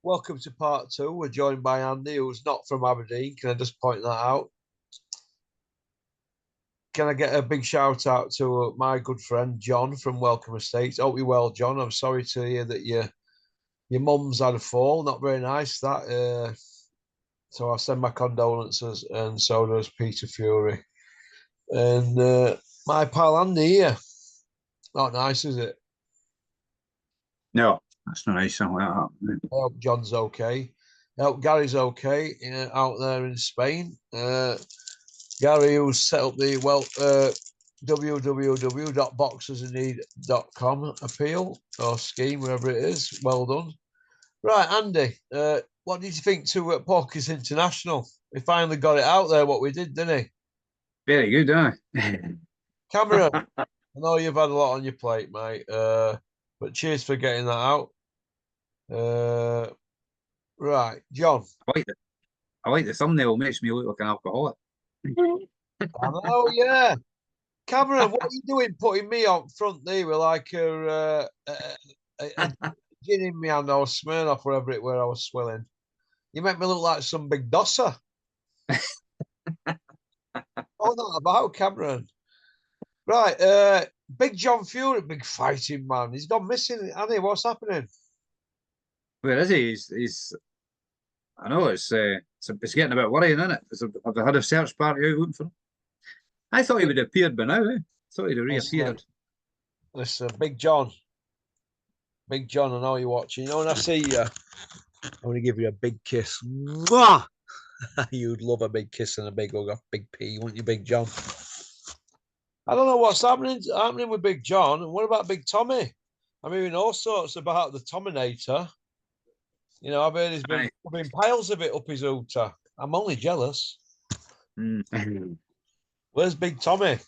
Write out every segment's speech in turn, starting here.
welcome to part two. We're joined by Andy, who's not from Aberdeen. Can I just point that out? Can I get a big shout out to my good friend John from Welcome Estates? Hope you're well, John. I'm sorry to hear that your mum's had a fall. Not very nice. So I send my condolences, and so does Peter Fury and my pal Andy here. Not nice, is it? No, that's not nice. Something like that. I hope John's okay. I hope Gary's okay out there in Spain. Gary, who set up the www.boxersinneed.com appeal or scheme, wherever it is. Well done. Right, Andy, what did you think to Pockets International? We finally got it out there, what we did, didn't he? Very good, huh? Cameron, I know you've had a lot on your plate, mate, but cheers for getting that out. Right, John. I like the thumbnail. Makes me look like an alcoholic. I know, yeah. Cameron, what are you doing putting me on front there with like a gin in me hand or Smirnoff, wherever it were I was swilling? You make me look like some big dosser. Oh, not about Cameron. Right, Big John Fury, big fighting man. He's gone missing, hasn't he? What's happening? Where is he? He's I know it's getting a bit worrying, isn't it? Have they had a search party out looking for him? I thought he would have appeared by now. I thought he'd have reappeared. Listen, Big John. Big John, I know you're watching. You know, when I see you, I want to give you a big kiss. Mwah! You'd love a big kiss and a big hug off Big P, wouldn't you, Big John? I don't know what's happening with Big John. And what about Big Tommy? I'm hearing all sorts about the Tominator. You know, I've heard he's been putting piles of it up his hooter. I'm only jealous. Where's Big Tommy?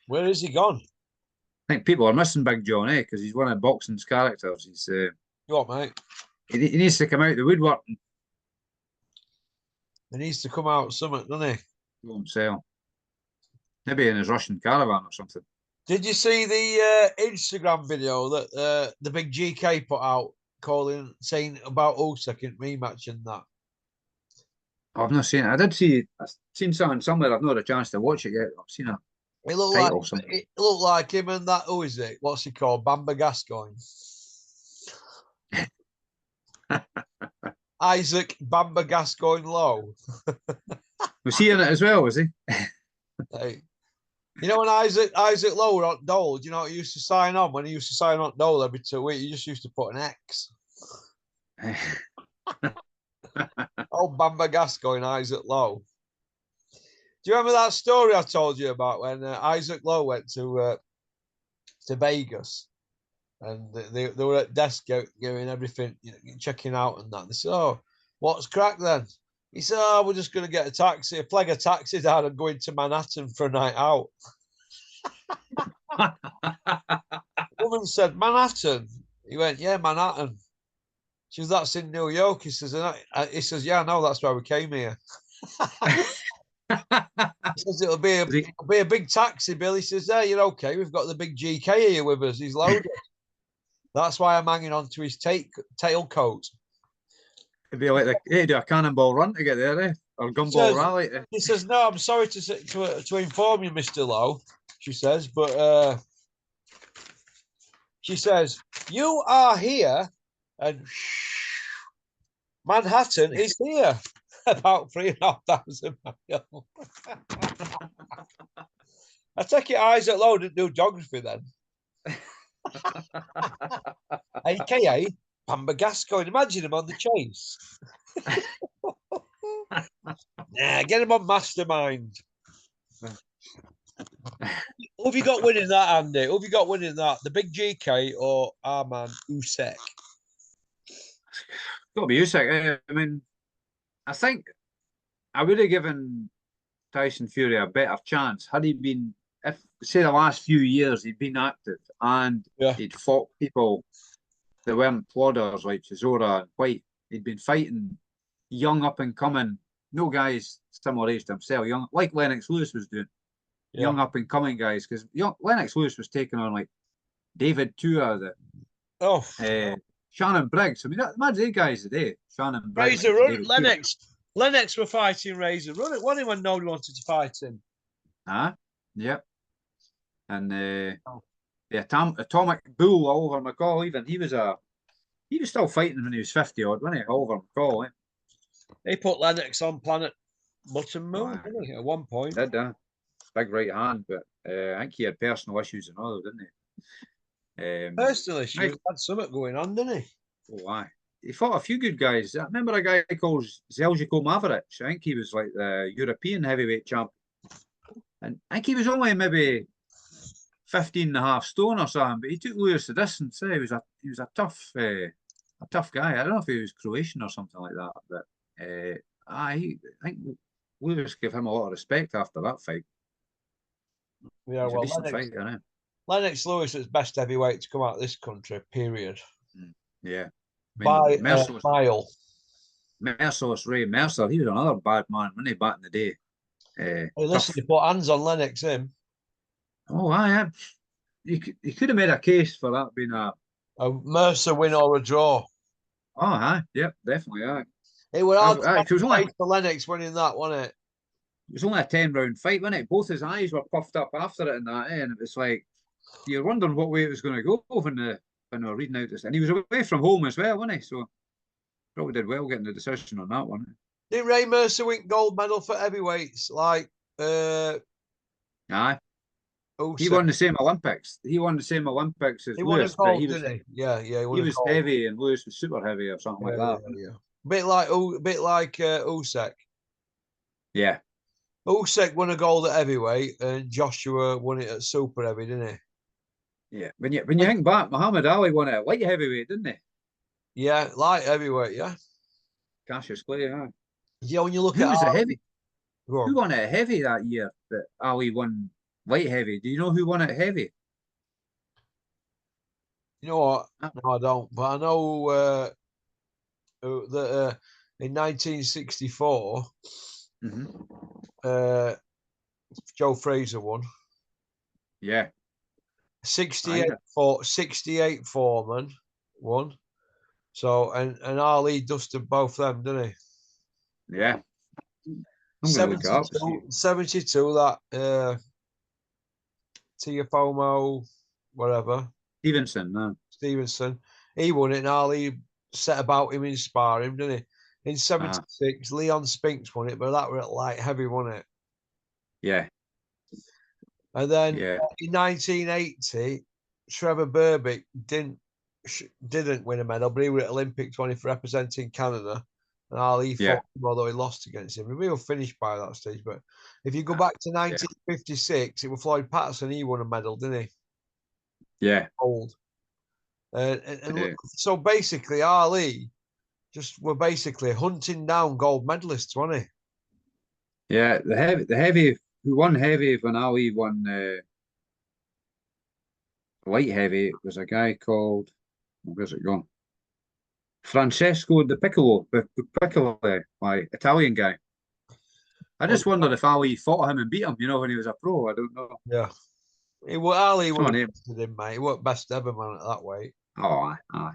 Where is he gone? I think people are missing Big John, because he's one of boxing's characters. He's What, mate? he needs to come out of the woodwork and He needs to come out something, doesn't he? go himself. Maybe in his Russian caravan or something. Did you see the Instagram video that the big GK put out saying about Usyk and rematch and that? I've not seen it. I've seen something somewhere. I've not had a chance to watch it yet. I've seen a It looked title like it looked like him and that. Who is it? What's he called? Bamba Gascoigne. Isaac Bamba Gascoigne Lowe. Was he in it as well? Was he? Hey. You know when Isaac Lowe were on Dole, do you know what he used to sign on? When he used to sign on Dole every 2 weeks, he just used to put an X. Oh, Bamba Gascoigne, Isaac Lowe. Do you remember that story I told you about when Isaac Lowe went to Vegas and they were at desk giving everything, you know, checking out and that. They said, "Oh, what's crack then?" He said, "Oh, we're just going to get a taxi, flag a taxi down and go into Manhattan for a night out." The woman said, "Manhattan?" He went, "Yeah, Manhattan." She was, "That's in New York." He says, "Yeah, I know, that's why we came here." He says, it'll be a big taxi, Bill. He says, "Yeah, you're okay. We've got the big GK here with us. He's loaded." That's why I'm hanging on to his tailcoat. It'd be like he'd do a cannonball run to get there, or gumball rally. He says, "No, I'm sorry to inform you, Mr. Lowe," she says, but she says, "You are here, and Manhattan is here." About 3,500 miles. I take it Isaac Lowe didn't do geography then. AKA Bamba Gascoigne. Imagine him on the chase. Nah, get him on Mastermind. Who have you got winning that, Andy? Who have you got winning that? The big GK or our man Usyk? Got to be Usyk. I mean, I think I would have given Tyson Fury a better chance had he been, if say the last few years he'd been active and he'd fought people that weren't plodders like Chisora and White. He'd been fighting young up and coming, no guys similar age to himself, young like Lennox Lewis was doing, young up and coming guys. Because Lennox Lewis was taking on like David Tua, Shannon Briggs. I mean, imagine these guys today. Shannon Briggs Razor and Run, David Cooper. Lennox were fighting Razor Run. It wasn't when nobody wanted to fight him. Yep. And the Atomic Bull, Oliver McCall, even he was still fighting when he was 50 odd, wasn't he? Oliver McCall, He put Lennox on Planet Button Moon, Wow. didn't he, at one point? Did big right hand, but I think he had personal issues and all, didn't he? Personal issues, had something going on, didn't he? Oh, aye. He fought a few good guys. I remember a guy called Zeljko Maverick. I think he was like the European heavyweight champ. And I think he was only maybe 15 and a half stone or something, but he took Lewis the distance. He was a tough guy. I don't know if he was Croatian or something like that, but I think Lewis gave him a lot of respect after that fight. Yeah, well, a decent fight, isn't it? Lennox Lewis is best heavyweight to come out of this country, period. Yeah. By a mile. Merciless Ray Mercer, he was another bad man, wasn't he, back in the day? Hey, listen, he put hands on Lennox, him. Oh, aye. He could have made a case for that being a Mercer win or a draw. Oh, aye. Yep, definitely, aye. It was hard to fight for Lennox winning that, wasn't it? It was only a 10-round fight, wasn't it? Both his eyes were puffed up after it and that, and it was like, you're wondering what way it was going to go when they were reading out this. And he was away from home as well, wasn't he? So probably did well getting the decision on that one. Did Ray Mercer win gold medal for heavyweights? Like, aye. Usyk. He won the same Olympics. He won the same Olympics as Lewis. Gold, didn't he? Yeah. He was heavy and Lewis was super heavy or something like that. Yeah. Bit like Usyk. Yeah. Usyk won a gold at heavyweight and Joshua won it at super heavy, didn't he? Yeah. When you think back, Muhammad Ali won it at light heavyweight, didn't he? Yeah, light heavyweight, yeah. Cassius Clay, yeah. Yeah, when you look at who heavy? Who won it heavy that year that Ali won light heavy? Do you know who won it heavy? You know what? No, I don't. But I know that in 1964, Joe Fraser won. Yeah. 68 Foreman won. So and Ali dusted both them, didn't he? Yeah. 72 that Tiafomo, whatever. Stevenson. He won it and Ali set about him in sparring, didn't he? In 76, Leon Spinks won it, but that were at light heavy, wasn't it? Yeah. And then in 1980, Trevor Berbick didn't win a medal, but he was at Olympic 20 for representing Canada. And Ali fought him, although he lost against him. We were finished by that stage. But if you go back to 1956, it was Floyd Patterson. He won a medal, didn't he? Yeah. Gold. So basically, Ali were basically hunting down gold medalists, weren't he? Yeah, the heavy who won heavy when Ali won light heavy was a guy called, where's it gone? Francesco the Piccolo, my Italian guy. I just wondered if Ali fought him and beat him, when he was a pro. I don't know. Yeah. Ali would have bested him, mate. He wasn't best ever man at that weight. Oh, aye.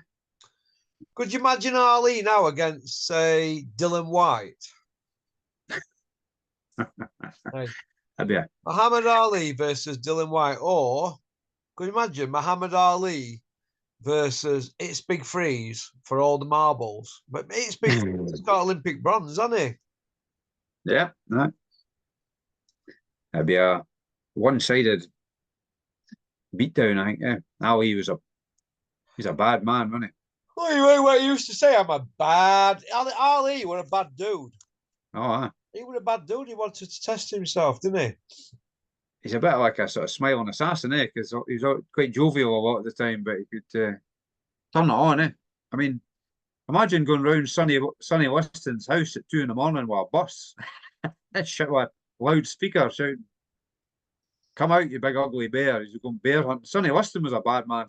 Could you imagine Ali now against, say, Dylan White? Muhammad Ali versus Dylan White, or could you imagine Muhammad Ali versus It's Big Freeze for all the marbles? But It's Big Freeze has got Olympic bronze, hasn't he? Yeah, no. That'd be a one-sided beatdown, I think. Yeah, Ali he's a bad man, wasn't he? What he used to say, I'm a bad Ali. Was a bad dude. Oh, aye. He was a bad dude. He wanted to test himself, didn't he? He's a bit like a sort of smiling assassin, because he was quite jovial a lot of the time, but he could turn it on, I mean, imagine going round Sonny Liston's house at 2 a.m. with a bus. That shit with a loudspeaker shouting, "Come out, you big ugly bear." He's going bear hunting. Sonny Liston was a bad man.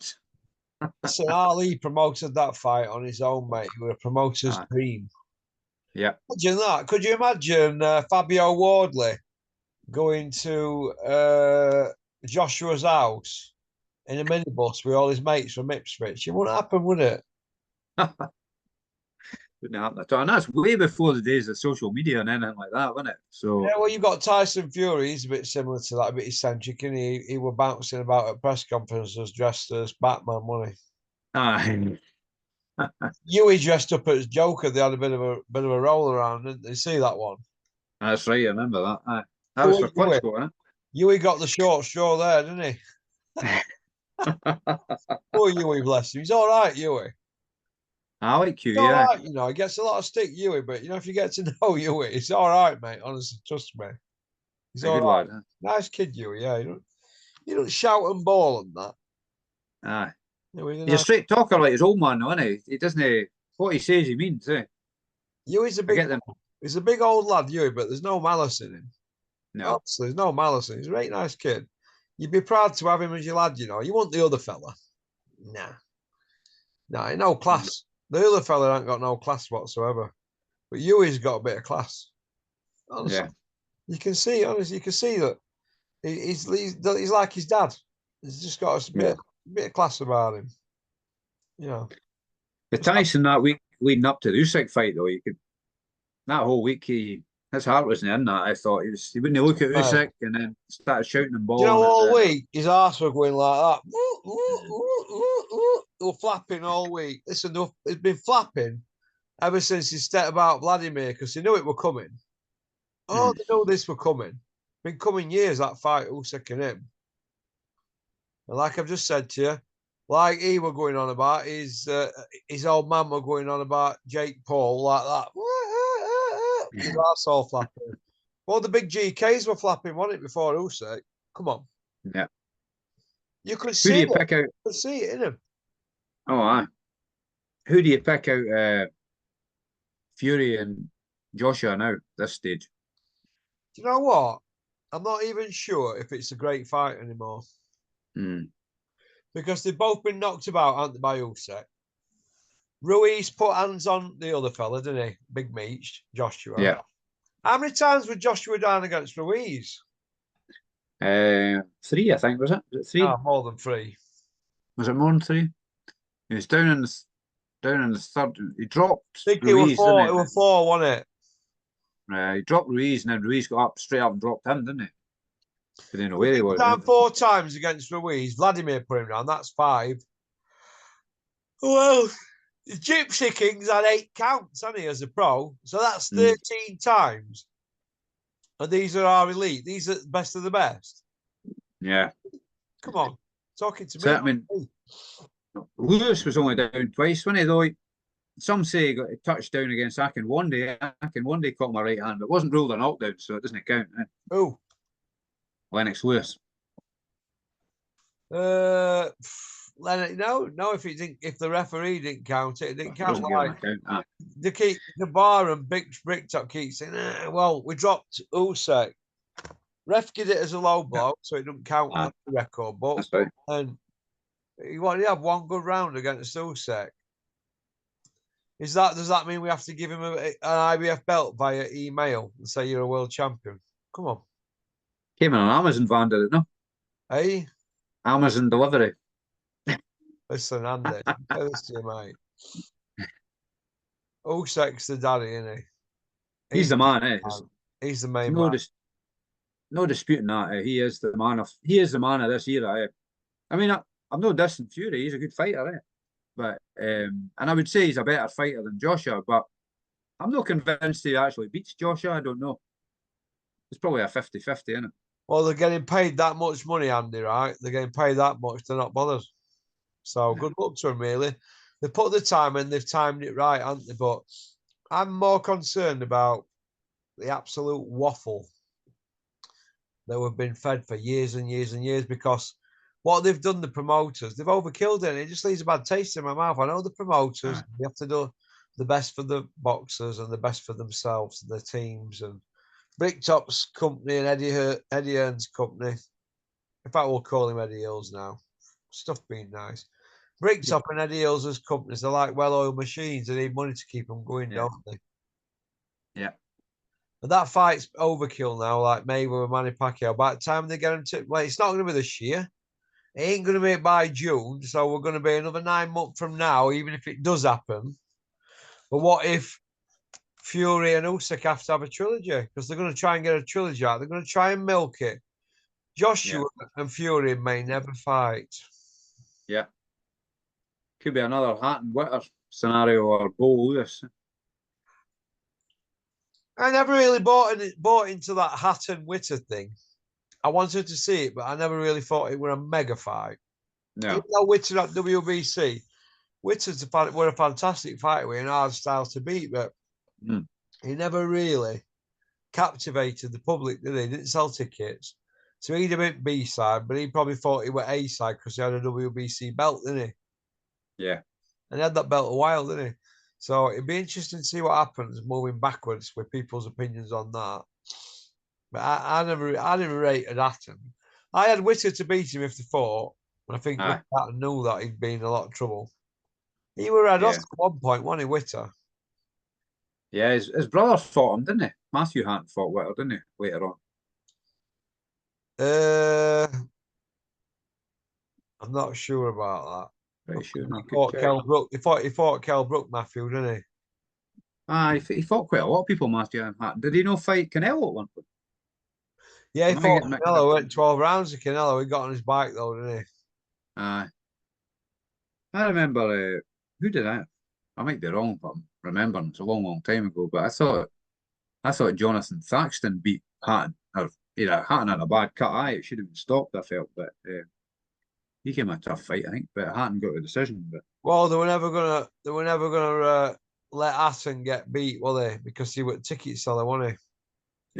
So Ali promoted that fight on his own, mate. He was a promoter's dream. Yeah. Imagine that. Could you imagine Fabio Wardley going to Joshua's house in a minibus with all his mates from Ipswich? It wouldn't happen, would it? Wouldn't happen at all. And that's way before the days of social media and anything like that, wasn't it? So, Yeah, well, you've got Tyson Fury. He's a bit similar to that, a bit eccentric, and he were bouncing about at press conferences dressed as Batman, wasn't aye. he? Huey dressed up as Joker. They had a bit of a roll around, didn't they? See that one? That's right, I remember that. Aye. That was for Huey, Klitschko, wasn't Huey got the short straw there, didn't he? it? Poor Huey, bless him. He's all right, Huey. I like you, He's all yeah. right, you know. He gets a lot of stick, Huey, but if you get to know Huey, it's all right, mate. Honestly, trust me. He's A all good right. lad. Huh? Nice kid, Huey. Yeah, you don't shout and bawl and that. Aye. Huey's a He's a nice. straight talker like his old man, though, isn't he? He doesn't, what he says, he means, eh? Huey's a I big. get them. He's a big old lad, Huey, but there's no malice in him. No. Honestly, there's no malice in him. He's a very nice kid. You'd be proud to have him as your lad, you know. You want the other fella. Nah. Nah, no class. The other fella ain't got no class whatsoever. But Huey's got a bit of class. Honestly. Yeah. You can see, honestly, you can see that he's like his dad. He's just got a Yeah. bit of class about him. You know. The Tyson that week leading up to the Usyk fight, though, you could that whole week his heart wasn't in that. I thought he wouldn't look at Man. Usyk and then started shouting and Do you know bawling all and then week his arse were going like that? They were flapping all week. Listen, it's been flapping ever since he stepped about Vladimir because he knew it were coming. Oh, they knew this were coming. Been coming years, that fight, Usyk and him. And like I've just said to you, like he were going on about, his old man were going on about Jake Paul like that. His arse all flapping. Well, the big GKs were flapping, wasn't it, before Usyk? Come on. yeah. You could Who do see you it. pick out? You could see it in him. Oh, aye. Who do you pick out? Fury and Joshua now this stage. Do you know what? I'm not even sure if it's a great fight anymore Mm. because they've both been knocked about, haven't they, by Usyk? Ruiz put hands on the other fella, didn't he? Big Meech, Joshua. Yeah. How many times was Joshua down against Ruiz? 3, I think, was it? Was it 3? Ah, more than three. Was it more than 3? He was down in the third. He dropped I think Ruiz, didn't it was four, wasn't it? he? He dropped Ruiz, and then Ruiz got up straight up and dropped him, didn't he? He didn't know where he was. Down 4 times against Ruiz. Vladimir put him down. That's 5. Well, the Gypsy King's had 8 counts, hasn't he, as a pro? So that's 13 times. And these are our elite. These are the best of the best. Yeah. Come on. Talking to me. So, I mean, Lewis was only down twice, wasn't he, though? Some say he got a touchdown against Akinwande. Akinwande caught my right hand, but it wasn't ruled a knockdown, so it doesn't count. Eh? Who? Lennox Lewis. Leonard, no. If the referee didn't count it, it didn't count. Count. The bar and Big Bricktop keep saying, well, we dropped Usyk. Ref did it as a low blow, so it doesn't count on the record book. That's right. And he wanted to have one good round against Usyk. Does that mean we have to give him an IBF belt via email and say you're a world champion? Come on. Came in on Amazon van, did it, no? Hey? Amazon delivery. Listen, Andy, tell this to you, mate. Usyk's the daddy, isn't he? He's the man, eh? He's the main man. No disputing that. Eh? He is the man of this era. Eh? I mean, I'm no dissing Fury. He's a good fighter, eh? But and I would say he's a better fighter than Joshua, but I'm not convinced he actually beats Joshua. I don't know. It's probably a 50-50, isn't it? Well, they're getting paid that much money, Andy, right? They're getting paid that much. They're not bothered. So good luck to them, really. They put the time in. They've timed it right, haven't they? But I'm more concerned about the absolute waffle that we've been fed for years and years and years because what they've done, the promoters, they've overkilled it. It just leaves a bad taste in my mouth. I know the promoters, they have to do the best for the boxers and the best for themselves and their teams. And Bricktop's company and Eddie Hearn's company, in fact, we'll call him Eddie Hills now. Stuff being nice. Bricktop and Eddie Hills' companies are like well-oiled machines. They need money to keep them going, don't they? Yeah. But that fight's overkill now, like Mayweather and Manny Pacquiao. By the time they get them to, well, it's not going to be this year. It ain't going to be by June, so we're going to be another 9 months from now, even if it does happen. But what if Fury and Usyk have to have a trilogy? Because they're going to try and get a trilogy out. They're going to try and milk it. Joshua and Fury may never fight. Yeah. Could be another Hart and Witter scenario or Bo Lewis. I never really bought into that Hatton Witter thing. I wanted to see it, but I never really thought it were a mega fight. No. Even though Witter at WBC, Witter's were a fantastic fighter with an hard style to beat, but he never really captivated the public, did he? Didn't sell tickets. So he'd have been B side, but he probably thought he were A side because he had a WBC belt, didn't he? Yeah. And he had that belt a while, didn't he? So it'd be interesting to see what happens moving backwards with people's opinions on that. But I never rated Hatton. I had Witter to beat him if they fought, and I think Hatton knew that he'd been in a lot of trouble. He were at us at one point, wasn't he, Witter? Yeah, his brother fought him, didn't he? Matthew Hatton fought Witter, didn't he? Later on. I'm not sure about that. Pretty sure. He fought Kell Brook, Matthew, didn't he? He fought quite a lot of people, Matthew Hatton. Did he not fight Canelo at one point? Yeah, he fought Canelo. Went 12 rounds of Canelo. He got on his bike though, didn't he? I remember. Who did that? I might be wrong, but I'm remembering it's a long time ago. But I thought Jonathan Thaxton beat Hatton. Or Hatton had a bad cut eye. It should have been stopped. I felt, but he came a tough fight, I think. But Hatton got a decision. But well, they were never gonna let Hatton get beat, were they? Because he was ticket seller, wasn't he?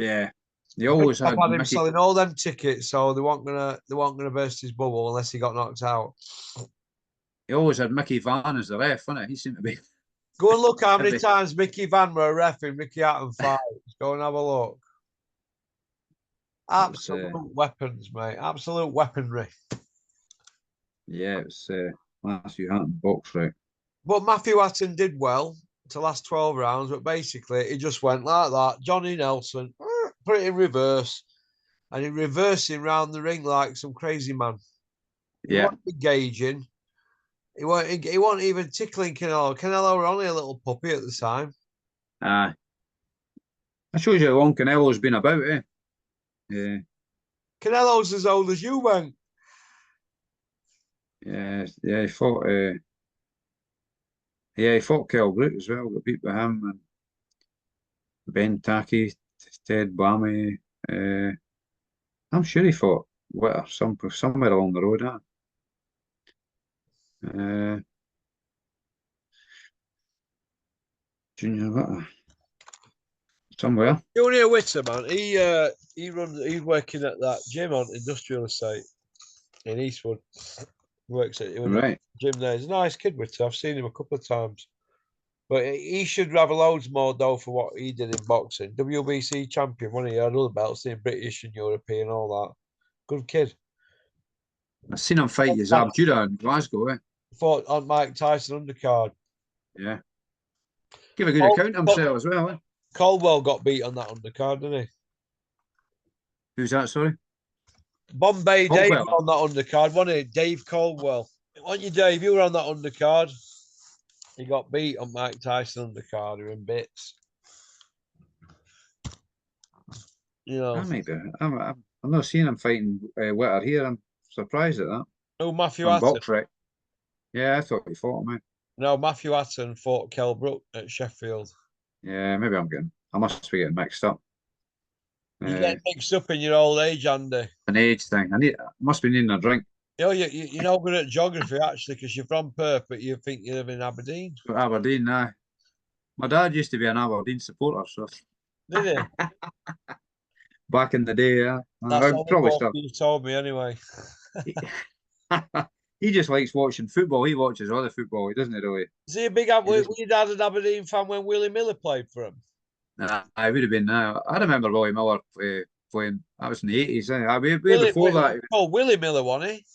Yeah. They always had him selling all them tickets, so they weren't gonna burst his bubble unless he got knocked out. He always had Mickey Van as the ref, wasn't it? He seemed to be. Go and look how many times Mickey Van were a ref in Ricky Hatton fights. Go and have a look. Absolute weapons, mate. Absolute weaponry. Yeah, it was Matthew Hatton box, right? But Matthew Hatton did well to last 12 rounds, but basically he just went like that. Johnny Nelson, put it in reverse, and he reversing round the ring like some crazy man. He wasn't engaging. He wasn't even tickling Canelo. Canelo were only a little puppy at the time. That shows you how long Canelo's been about, eh? Yeah. Canelo's as old as you, man. Yeah, he fought. He fought Kell Brook as well. Got beat by him and Ben Taki, Ted Bamy. I'm sure he fought Witter somewhere along the road. Junior Witter. Somewhere. Junior Witter, man. He's working at that gym on Industrial Estate in Eastwood. Works at the gym there. He's a nice kid, Witter. I've seen him a couple of times. But he should have loads more though for what he did in boxing. WBC champion, one of the other belts in British and European, all that. Good kid. I've seen him fight Yazab Judah in Glasgow, eh? Fought on Mike Tyson undercard. Yeah. Give a good account of himself as well, eh? Caldwell got beat on that undercard, didn't he? Who's that, sorry? Bombay Dave on that undercard, wasn't he? Dave Caldwell. Wasn't you, Dave? You were on that undercard. He got beat on Mike Tyson undercard. He were in bits. You know. I'm not seeing him fighting Witter here. I'm surprised at that. Oh, Matthew Hatton. Right? Yeah, I thought he fought him. No, Matthew Hatton fought Kell Brook at Sheffield. Yeah, maybe I must be getting mixed up. You get mixed up in your old age, Andy. An age thing. I must be needing a drink. You're not good at geography, actually, because you're from Perth, but you think you live in Aberdeen. Aberdeen, nah. My dad used to be an Aberdeen supporter, so. Did he? Back in the day, yeah. That's probably stuff you told me anyway. He just likes watching football. He watches other football. He doesn't really. Is he a big Were your dad an Aberdeen fan when Willie Miller played for him? Nah, I would have been now. I remember Willie Miller playing. That was in the 80s. Before that. Oh, Willie Miller, wasn't he?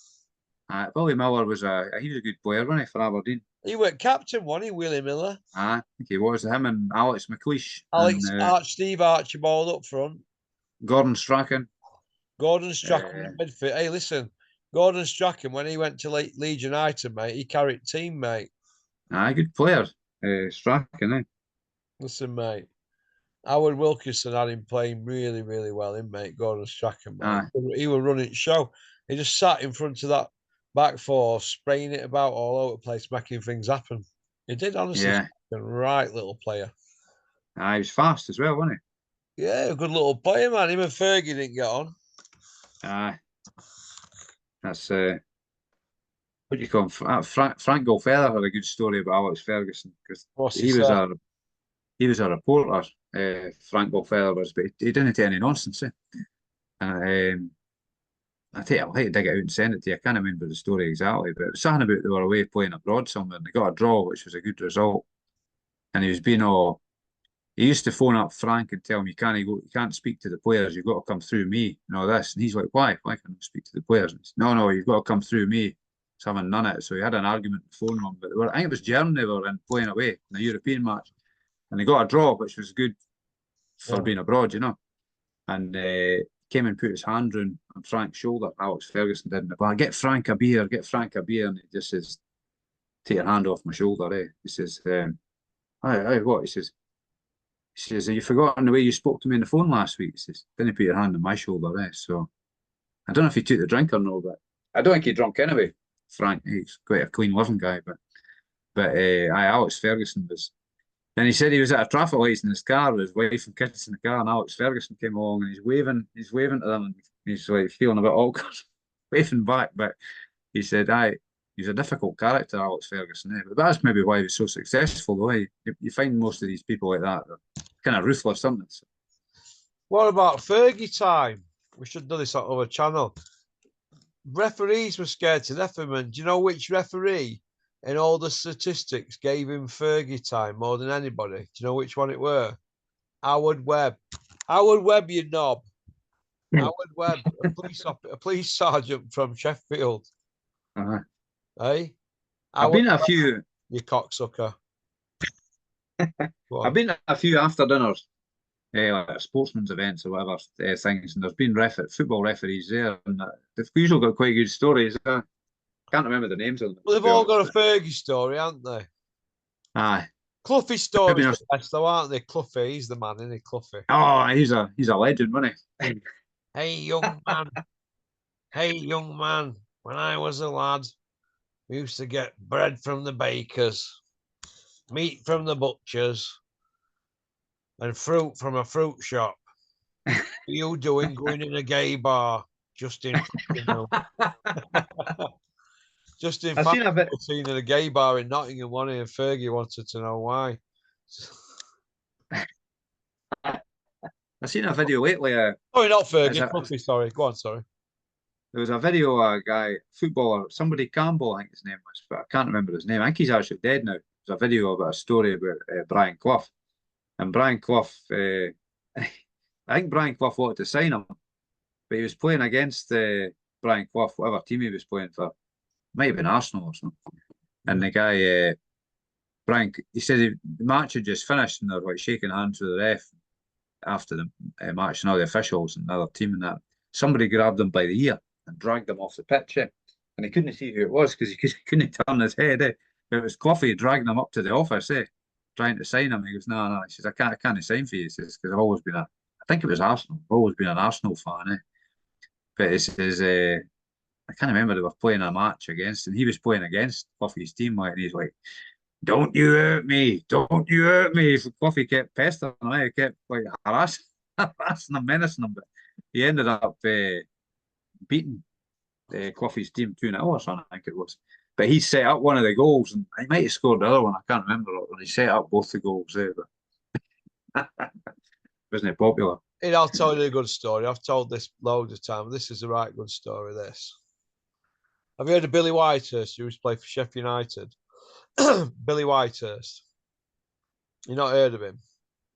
Willie Miller was he was a good player, wasn't he, for Aberdeen? He went captain, wasn't he, Willie Miller? I think he was. Him and Alex McLeish. Steve Archibald up front. Gordon Strachan. In midfield. Hey, listen, Gordon Strachan, when he went to Leeds United, mate, he carried team, mate. Aye, good player. Strachan, eh? Listen, mate. Howard Wilkinson had him playing really, really well, in mate. Gordon Strachan, mate. Aye, He was running show. He just sat in front of that back four, spraying it about all over the place, making things happen. He did, honestly. yeah. Right little player. Aye, he was fast as well, wasn't Yeah, a good little player, man. Him and Fergie didn't get on. he? Aye, that's what do you call him? Frank Goldfeather had a good story about Alex Ferguson because What's he he was said? a reporter. Frank Goldfeather was, but he didn't take any nonsense. Eh? And I'll have to dig it out and send it to you. I can't remember the story exactly, but it was something about they were away playing abroad somewhere and they got a draw, which was a good result. And he was being all he used to phone up Frank and tell him you can't speak to the players, you've got to come through me and all this. And he's like, why? Why can't I speak to the players? And he said, no, you've got to come through me. So having none of it. So he had an argument with the phone him, but I think it was Germany they were in playing away in the European match. And they got a draw, which was good for being abroad, And came and put his hand on Frank's shoulder. Alex Ferguson did in the bar. Get Frank a beer, and he just says, take your hand off my shoulder, eh? He says, aye, what? He says, have you forgotten the way you spoke to me on the phone last week? He says, didn't put your hand on my shoulder, eh? So I don't know if he took the drink or no, but I don't think he drunk anyway. Frank, he's quite a clean living guy, but aye, Alex Ferguson was. Then he said he was at a traffic lights in his car with his wife and kids in the car, and Alex Ferguson came along and he's waving to them, and he's like feeling a bit awkward, waving back. But he said, aye, he's a difficult character, Alex Ferguson. Eh? But that's maybe why he was so successful, though. Eh? You find most of these people like that, they're kind of ruthless, something. So. What about Fergie time? We should do this on other channel. Referees were scared to death of him. And do you know which referee in all the statistics gave him Fergie time more than anybody? Do you know which one it were? Howard Webb. Howard Webb, you knob. Howard Webb, a police sergeant from Sheffield. Uh-huh. Hey? I've been at a few. You cocksucker. I've been at a few after dinners, like sportsmen's events or whatever things, and there's been football referees there, and they've usually got quite good stories. I can't remember the names of them. Well, they've all got a Fergie story, haven't they? Aye. Cloughie's stories the best, though, aren't they? Cloughie, he's the man, isn't he? Cloughie. Oh, he's a legend, wasn't he? Hey, young man. Hey, young man. When I was a lad, we used to get bread from the bakers, meat from the butchers, and fruit from a fruit shop. What are you doing going in a gay bar? Just in just in fact, I've seen at a gay bar in Nottingham one, and Fergie wanted to know why. I've seen a video lately. Oh, not Fergie. Sorry. Go on, sorry. There was a video of a guy, footballer, somebody Campbell, I think his name was, but I can't remember his name. I think he's actually dead now. There's a video about a story about Brian Clough. And Brian Clough, I think Brian Clough wanted to sign him, but he was playing against Brian Clough, whatever team he was playing for. Might have been Arsenal or something. And the guy, Brian, he said the match had just finished and they're like shaking hands with the ref after the match and all the officials and the other team and that. Somebody grabbed him by the ear and dragged him off the pitch. And he couldn't see who it was because he couldn't turn his head. But it was Cloughie dragging him up to the office, trying to sign him. He goes, no. He says, I can't sign for you. He says, because I've always been I think it was Arsenal. I've always been an Arsenal fan, But he says, I can't remember they were playing a match against, and he was playing against Cloughie's team, and he's like, don't you hurt me. Don't you hurt me. So Cloughie kept pestering him. He kept like harassing him, menacing him. But he ended up beating Cloughie's team 2-0 or something, I think it was. But he set up one of the goals, and he might have scored the other one. I can't remember. He set up both the goals there, but wasn't it popular? I'll tell you a good story. I've told this loads of times. This is a right good story, this. Have you heard of Billy Whitehurst, who used to play for Sheffield United? Billy Whitehurst. You not heard of him?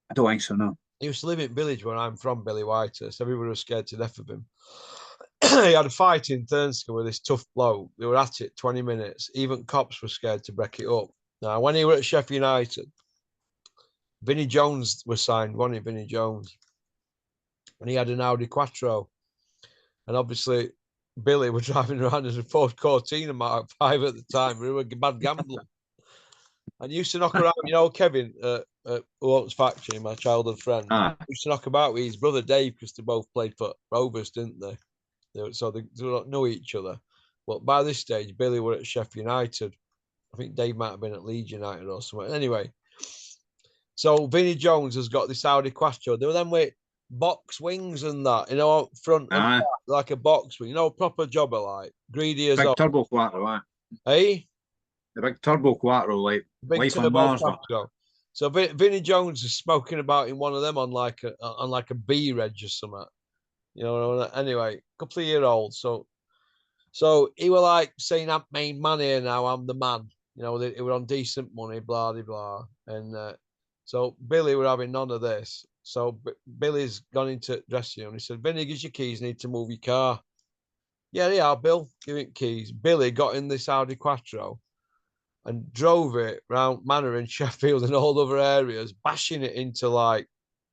I don't think so, no. He used to live in Village where I'm from, Billy Whitehurst. Everybody was scared to death of him. He had a fight in Thurnscoe with this tough bloke. They were at it 20 minutes. Even cops were scared to break it up. Now, when he was at Sheffield United, Vinnie Jones was signed, wasn't he, Vinnie Jones? And he had an Audi Quattro. And obviously, Billy were driving around as a Ford Cortina Mark 5 at the time. We were bad gambling. And used to knock around, you know, Kevin, who owns Factory, my childhood friend, used to knock about with his brother Dave because they both played for Rovers, didn't they? So they don't know each other. But by this stage, Billy were at Sheffield United. I think Dave might have been at Leeds United or something. Anyway, so Vinnie Jones has got this Audi Quattro. They were then with box wings and that, you know, up front and back, like a box wing, you know, proper jobber, like greedy as big turbo quattro, Hey? The big turbo quattro, like Big life on turbo Mars. Quattro. So Vinnie Jones is smoking about in one of them on like a B reg or something. You know, anyway, a couple of year old. So he were like saying, I'm main man here now, I'm the man. You know, they were on decent money, blah, blah, blah. And so Billy were having none of this. So Billy's gone into dressing room. He said, Vinny, give your keys, need to move your car. Yeah, they are, Bill. Give it keys. Billy got in this Audi Quattro and drove it round Manor in Sheffield and all other areas, bashing it into like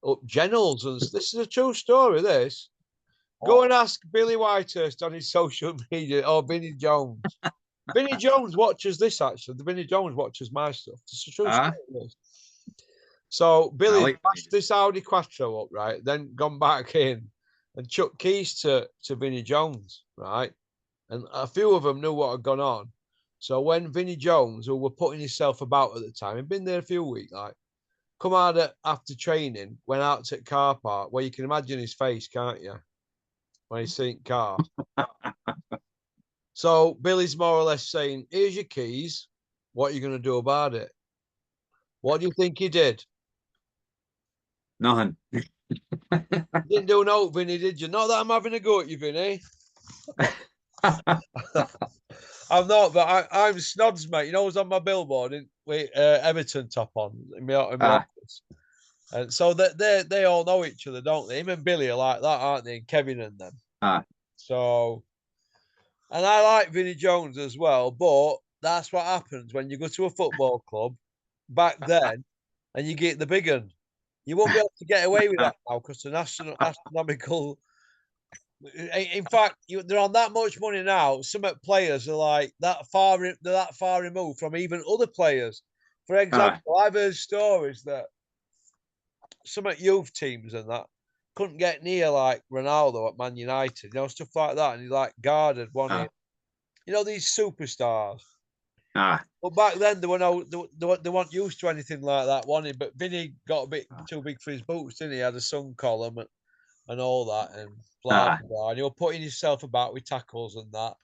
up Jennels. And this is a true story, this. Go and ask Billy Whitehurst on his social media or Vinnie Jones. Vinnie Jones watches this actually. Vinnie Jones watches my stuff. It's a true story. So Billy bashed this Audi Quattro up, right? Then gone back in and chucked keys to Vinnie Jones, right? And a few of them knew what had gone on. So when Vinnie Jones, who were putting himself about at the time, he'd been there a few weeks, like, come out after training, went out to the car park, where you can imagine his face, can't you? When he's seen car. So Billy's more or less saying, here's your keys. What are you going to do about it? What do you think he did? Nothing. Didn't do no, Vinny, did you? Not that I'm having a go at you, Vinny. I'm not, but I'm Snods, mate. You know, I was on my billboard with Everton top on in my office. And so they all know each other, don't they? Him and Billy are like that, aren't they? And Kevin and them. So, and I like Vinnie Jones as well, but that's what happens when you go to a football club back then and you get the big one. You won't be able to get away with that now because an astronomical. In fact, they're on that much money now. Some players are like that far. They're that far removed from even other players. For example, I've heard stories that some youth teams and that couldn't get near like Ronaldo at Man United. You know, stuff like that, and he like guarded one. You know, these superstars. But back then they were they weren't used to anything like that, wanted. But Vinny got a bit too big for his boots, didn't he? He had a sun column and all that, and blah blah. And he was putting himself about with tackles and that.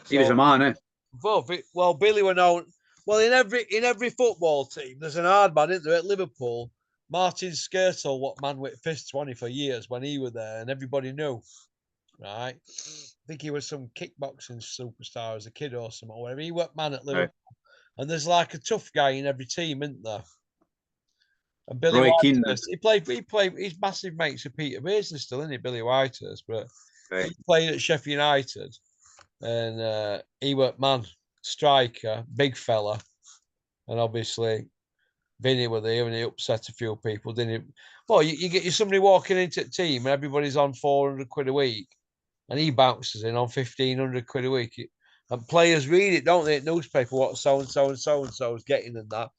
So, he was a man, eh? Well, Billy were known. Well, in every football team, there's an hard man, isn't there? At Liverpool, Martin Skirtle, what man with fists, won for years when he was there, and everybody knew, right? I think he was some kickboxing superstar as a kid or something, or whatever. He was man at Liverpool, and there's like a tough guy in every team, isn't there? And Billy Whitehurst, he played. He's massive mates with Peter Beardsley still, isn't he? Billy Whitehurst, but he played at Sheffield United, and he was man striker, big fella, and obviously Vinny were there, and he upset a few people, didn't he? Well, you get somebody walking into the team, and everybody's on 400 quid a week, and he bounces in on 1,500 quid a week. And players read it, don't they? Newspaper, what so and so and so and so is getting and that.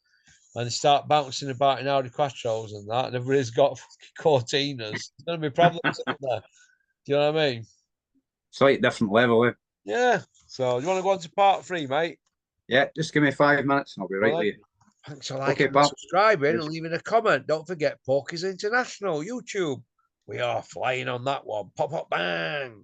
And start bouncing about in Audi Quattros and that, and everybody's got Cortinas. There's going to be problems, isn't there? Do you know what I mean? Slight different level, eh? Yeah. So, do you want to go on to part 3, mate? Yeah, just give me 5 minutes and I'll be right with you. Thanks for liking and subscribing and leaving a comment. Don't forget, Porky's International, YouTube. We are flying on that one. Pop, pop, bang.